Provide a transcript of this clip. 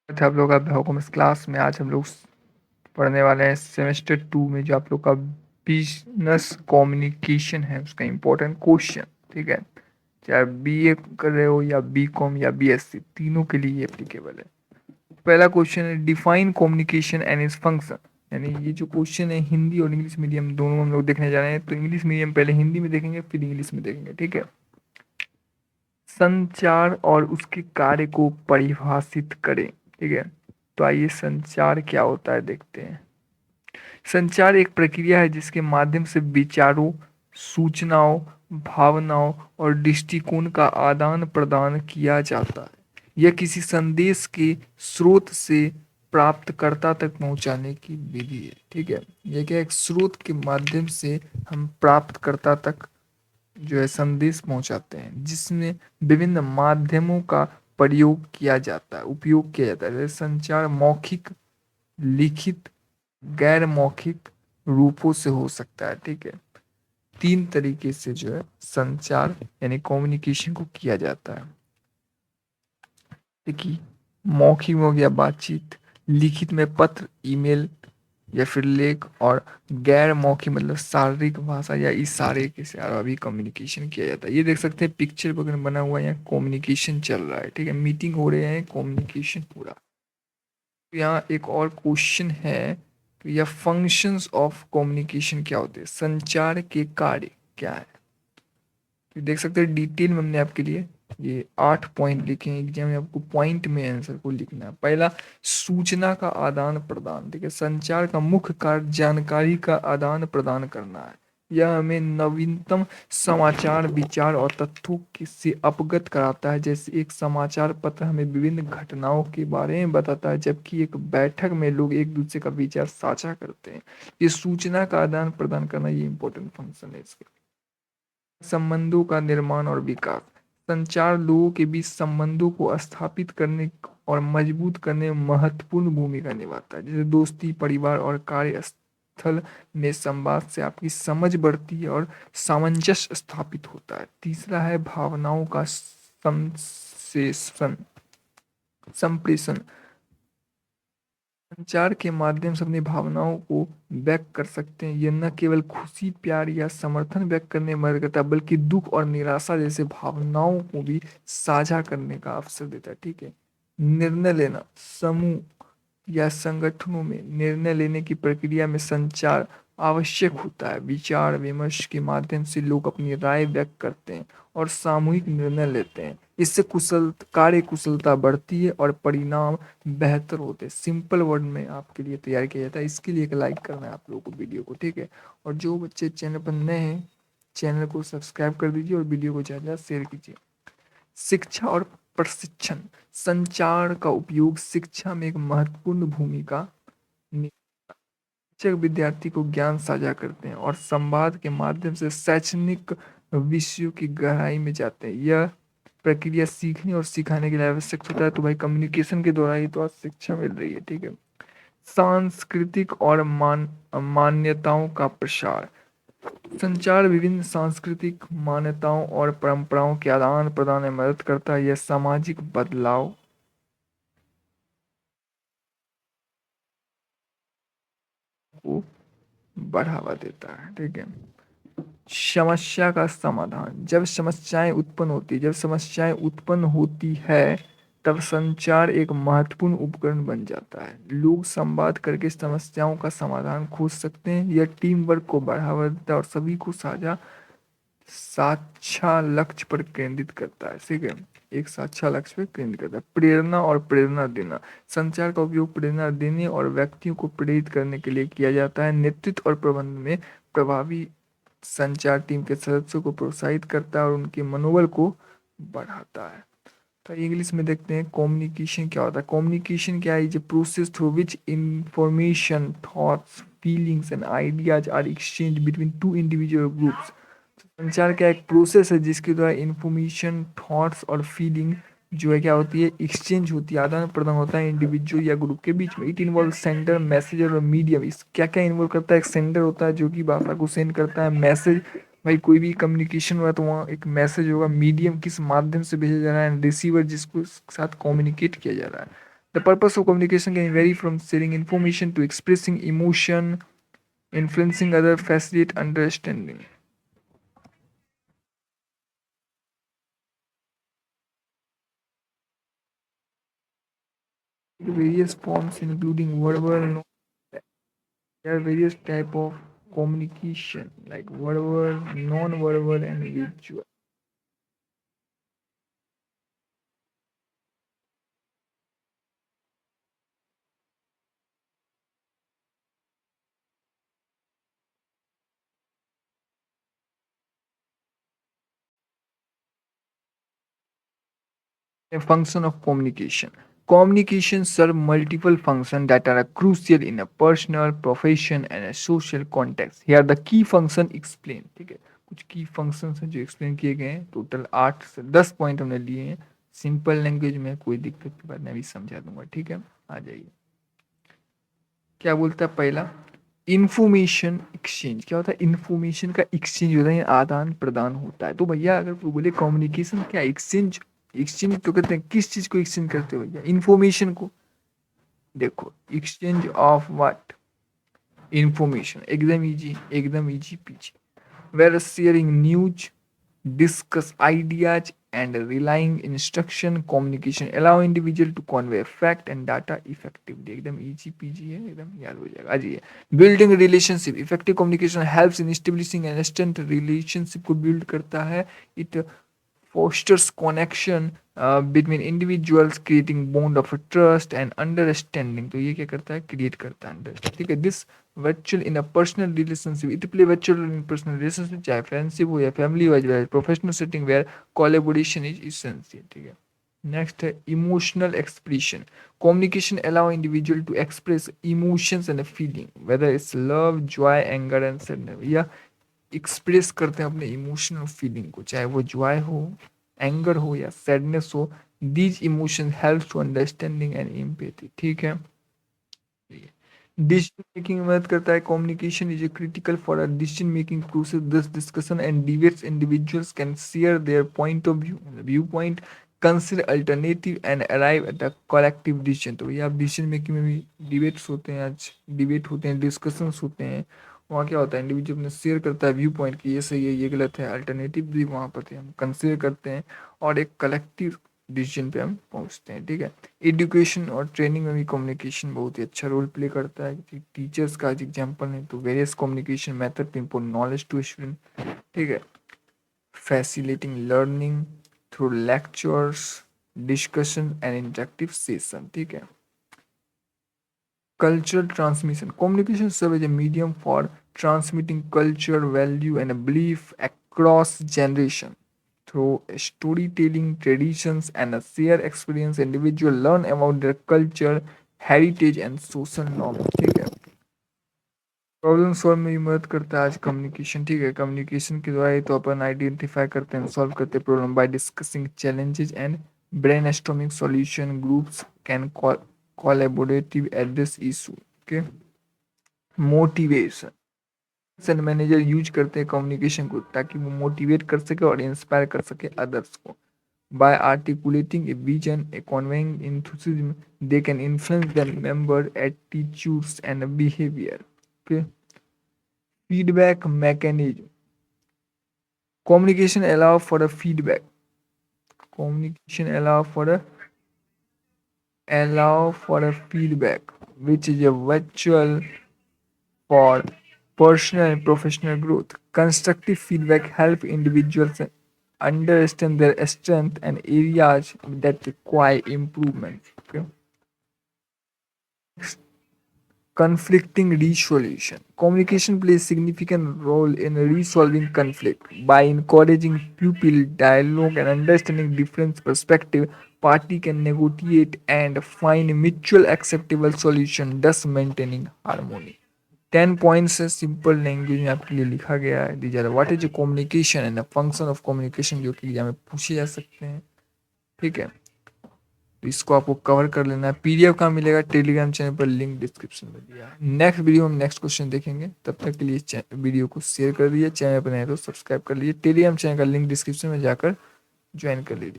थे आप लोग का कॉमर्स क्लास में। आज हम लोग पढ़ने वाले हैं सेमेस्टर 2 में जो आप लोग का बिजनेस कम्युनिकेशन है उसका इम्पोर्टेंट क्वेश्चन। ठीक है, चाहे बीए कर रहे हो या बीकॉम या बीएससी, तीनों के लिए ये एप्लीकेबल है। पहला क्वेश्चन है define communication and its function. यानी ये जो क्वेश्चन है हिंदी और इंग्लिश मीडियम दोनों हम लोग देखने जा रहे हैं। तो इंग्लिश मीडियम पहले हिंदी में देखेंगे फिर इंग्लिश में देखेंगे। ठीक है, संचार और उसके कार्य को परिभाषित करें। ठीक है, तो आइए संचार क्या होता है देखते हैं। संचार एक प्रक्रिया है जिसके माध्यम से विचारों, सूचनाओं, भावनाओं और दृष्टिकोण का आदान प्रदान किया जाता है। यह किसी संदेश के स्रोत से प्राप्तकर्ता तक पहुंचाने की विधि है। ठीक है, यह क्या एक स्रोत के माध्यम से हम प्राप्तकर्ता तक जो है संदेश पहुंचाते हैं, जिसमें विभिन्न माध्यमों का प्रयोग किया जाता है, उपयोग किया जाता है। जैसे संचार मौखिक, लिखित, गैर मौखिक रूपों से हो सकता है। ठीक है, तीन तरीके से जो है संचार यानी कम्युनिकेशन को किया जाता है। देखिए, मौखिक में हो गया बातचीत, लिखित में पत्र, ईमेल या फिर लेख, और गैर मौखिक मतलब शारीरिक भाषा या इशारे के द्वारा भी कम्युनिकेशन किया जाता है। ये देख सकते हैं पिक्चर वगैरह बना हुआ है, यहाँ कम्युनिकेशन चल रहा है। ठीक है, मीटिंग हो रहे हैं, कम्युनिकेशन हो रहा है। यहाँ एक और क्वेश्चन है कि यह फंक्शंस ऑफ कम्युनिकेशन क्या होते हैं, संचार के कार्य क्या है। तो देख सकते हैं डिटेल में हमने आपके लिए ये 8 पॉइंट लिखे हैं। एग्जाम में आपको पॉइंट में आंसर को लिखना है। पहला, सूचना का आदान प्रदान। ठीक है, संचार का मुख्य कार्य जानकारी का आदान प्रदान करना है। यह हमें नवीनतम समाचार, विचार और तथ्यों से अवगत कराता है। जैसे एक समाचार पत्र हमें विभिन्न घटनाओं के बारे में बताता है, जबकि एक बैठक में लोग एक दूसरे का विचार साझा करते हैं। ये सूचना का आदान प्रदान करना ये इंपॉर्टेंट फंक्शन है इसके। संबंधों का निर्माण और विकास। संचार लोगों के बीच संबंधों को स्थापित करने और मजबूत करने में महत्वपूर्ण भूमिका निभाता है। जैसे दोस्ती, परिवार और कार्यस्थल में संवाद से आपकी समझ बढ़ती है और सामंजस्य स्थापित होता है। तीसरा है भावनाओं का संप्रेषण। संप्रेषण संचार के माध्यम से अपनी भावनाओं को व्यक्त कर सकते हैं। ये न केवल खुशी, प्यार या समर्थन व्यक्त करने में मदद करता है, बल्कि दुख और निराशा जैसे भावनाओं को भी साझा करने का अवसर देता है। ठीक है, निर्णय लेना। समूह या संगठनों में निर्णय लेने की प्रक्रिया में संचार आवश्यक होता है। विचार विमर्श के माध्यम से लोग अपनी राय व्यक्त करते हैं और सामूहिक निर्णय लेते हैं। इससे कार्य कुशलता बढ़ती है और परिणाम बेहतर होते हैं। सिंपल वर्ड में आपके लिए तैयार किया जाता है। इसके लिए एक लाइक करना है आप लोगों को वीडियो को। ठीक है, और जो बच्चे चैनल पर नए हैं चैनल को सब्सक्राइब कर दीजिए और वीडियो को ज़्यादा शेयर कीजिए। शिक्षा और प्रशिक्षण। संचार का उपयोग शिक्षा में एक महत्वपूर्ण भूमिका शिक्षक विद्यार्थी को ज्ञान साझा करते हैं और संवाद के माध्यम से शैक्षणिक विषयों की गहराई में जाते हैं। यह प्रक्रिया सीखने और सिखाने के लिए आवश्यक होता है। तो भाई कम्युनिकेशन के द्वारा ही तो आज शिक्षा मिल रही है। ठीक है, सांस्कृतिक और मान्यताओं का प्रसार। संचार विभिन्न सांस्कृतिक मान्यताओं और परंपराओं के आदान प्रदान में मदद करता है। यह सामाजिक बदलाव को बढ़ावा देता है। ठीक है, समस्या का समाधान। जब समस्याएं उत्पन्न होती है तब संचार एक महत्वपूर्ण उपकरण बन जाता है। लोग संवाद करके समस्याओं का समाधान खोज सकते हैं। यह टीम वर्क को बढ़ावा देता है और सभी को साझा साझा लक्ष्य पर केंद्रित करता है। ठीक है, एक साझा लक्ष्य पर केंद्रित करता है। प्रेरणा और प्रेरणा देना। संचार का उपयोग प्रेरणा देने और व्यक्तियों को प्रेरित करने के लिए किया जाता है। नेतृत्व और प्रबंधन में प्रभावी संचार टीम के सदस्यों को प्रोत्साहित करता है और उनके मनोबल को बढ़ाता है। तो इंग्लिश में देखते हैं कम्युनिकेशन क्या होता है। कम्युनिकेशन क्या है, is a process through which information, thoughts, feelings and ideas are exchange between two individual groups. संचार क्या एक प्रोसेस है जिसके द्वारा इंफॉर्मेशन, थॉट्स और फीलिंग जो है क्या होती है, एक्सचेंज होती है, आदान प्रदान होता है इंडिविजुअल या ग्रुप के बीच में। इट इन्वॉल्व सेंडर, मैसेजर और मीडियम। इस क्या क्या इन्वॉल्व करता है, एक सेंडर होता है जो कि भाषा को सेंड करता है। मैसेज, भाई कोई भी कम्युनिकेशन हुआ तो वहाँ एक मैसेज होगा। मीडियम किस माध्यम से भेजा जा रहा है, रिसीवर जिसको साथ कम्युनिकेट किया जा रहा है। The purpose of communication can vary from sharing information to expressing emotion, influencing other, facilitate understanding. Various forms including verbal, there are various type of communication like verbal, non-verbal and visual. A function of communication. Communication serve multiple functions that are crucial in a personal, profession and a social context. Here the key function explain. ठीक है, कुछ की functions हैं जो explain किए गए हैं, total 8 से 10 पॉइंट हमने लिए हैं। सिंपल लैंग्वेज में, कोई दिक्कत की बात नहीं, अभी समझा दूंगा। ठीक है, आ जाइए। क्या बोलता है पहला, इंफॉर्मेशन एक्सचेंज। क्या होता है? इंफॉर्मेशन का एक्सचेंज होता है, आदान प्रदान होता है। तो भैया अगर वो बोले कम्युनिकेशन क्या एक्सचेंज, एक्सचेंज तो कहते हैं किस चीज को एक्सचेंज करते हो भैया? इंफॉर्मेशन को। देखो, एक्सचेंज ऑफ व्हाट? इंफॉर्मेशन। एकदम easy peasy. Where sharing news, discuss ideas and relying instruction communication allow individual to convey fact and data effectively। एकदम इजी पीजी है, एकदम याद हो जाएगा। अजी, building relationship. Effective communication helps in establishing an instant relationship को build करता है। It fosters connection between individuals, creating bond of trust and understanding। तो ये क्या करता है? क्रिएट करता है अंडरस्टैंडिंग। ठीक है, this virtual in a personal relationship, it play virtual in personal relationship, चाहे फ्रेंडशिप हो या फैमिली हो या professional setting where collaboration is essential. ठीक है, नेक्स्ट है emotional expression. Communication allow individual to express emotions and feeling whether it's love, joy, anger and sadness. या express करते हैं अपने इमोशनल फीलिंग को, चाहे वो जॉय हो, एंगर हो या सैडनेस हो। These emotion help to understanding and empathy. ठीक है, डिसीजन मेकिंग में मदद करता है। Communication is critical for a decision making process, this discussion and debates, individuals can share their point of view point, consider alternative and arrive at a collective decision. तो ये आप decision making में भी debates होते हैं, आज debate होते हैं, डिस्कशंस होते हैं। वहाँ क्या होता है? इंडिविजुअल अपने शेयर करता है व्यू पॉइंट कि ये सही है, ये गलत है, अल्टरनेटिव भी वहाँ पर हम कंसिडर करते हैं और एक कलेक्टिव डिसीजन पे हम पहुँचते हैं। ठीक है, एजुकेशन और ट्रेनिंग में भी कम्युनिकेशन बहुत ही अच्छा रोल प्ले करता है। टीचर्स का आज एग्जाम्पल है तो various communication method to import knowledge to student. ठीक है, facilitating learning through lectures, discussion and interactive session. ठीक है, cultural transmission. Communication serves as a medium for transmitting culture, value, and a belief across generation. Through storytelling, traditions, and a shared experience, individual learn about their culture, heritage, and social norms। ठीक है, problem solve में भी मदद करता है आज communication. ठीक है, कम्युनिकेशन के द्वारा ही तो अपन आइडेंटिफाई करते हैं, सॉल्व करते हैं problem by discussing challenges and brainstorming solution. Groups can collaborative address issue। okay, motivation. And manager use करते हैं कम्युनिकेशन को ताकि वो मोटिवेट कर सके और इंस्पायर कर सके अदर्स को। By articulating a vision, a conveying enthusiasm, they can influence their member attitudes and behavior। okay, feedback mechanism। communication allow for a feedback, communication allow for a feedback which is a virtual for personal and professional growth. Constructive feedback help individuals understand their strength and areas that require improvement। Okay? Conflicting resolution. Communication plays significant role in resolving conflict by encouraging pupil dialogue and understanding different perspective. Party can negotiate and find mutual acceptable solution, thus maintaining harmony। 10 points है simple language में आपके लिए लिखा गया है। दी जा रहा what is communication and function of communication, जो कि एग्जाम में पूछे जा सकते हैं। ठीक है, तो इसको आपको कवर कर लेना है। पीडीएफ कहाँ मिलेगा? टेलीग्राम चैनल पर, लिंक डिस्क्रिप्शन में दिया है। नेक्स्ट वीडियो में नेक्स्ट क्वेश्चन देखेंगे, तब तक के लिए वीडियो को शेयर कर दीजिए, चैनल पर नए तो सब्सक्राइब कर लीजिए, टेलीग्राम चैनल का लिंक डिस्क्रिप्शन में जाकर ज्वाइन कर लीजिए।